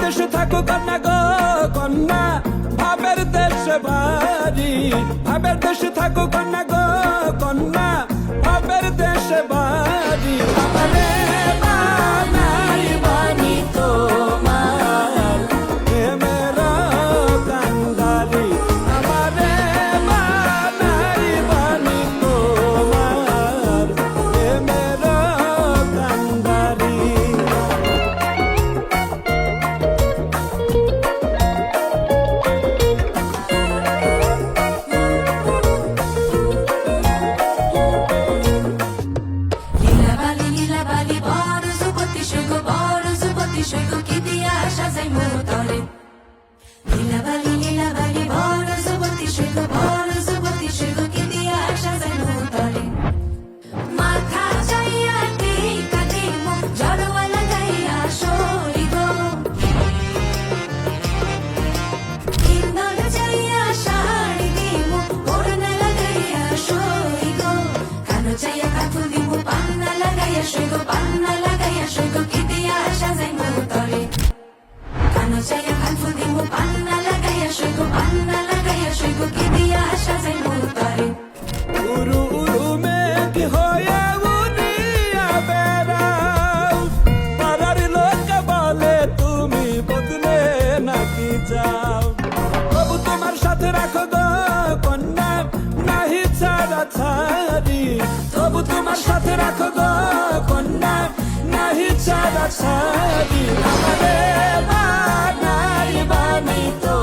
দেশে থাকো কন্যা গো কন্যা, ভাবের দেশে বাড়ি। ভাবের দেশে থাকো কন্যা গো কন্যা, ভাবের দেশে বাড়ি। আমারে বানাই বানি তোমার প্রেমের কান্ডারি। আমারে বানাই বানি তোমার প্রেমের কান্ডারি। উরু উরু মেঘ হয়ে উড়িয়া বেড়াও, পাড়ার লোক বলে তুমি বদলে নাকি যাও। তবু তোমার সাথে রাখো গো কন্যা, নাহি ছাড়া ছাড়ি। তবু তোমার সাথে রাখো গো কন্যা, নাহি ছাড়া ছাড়ি। আমারে বানাই বানি তো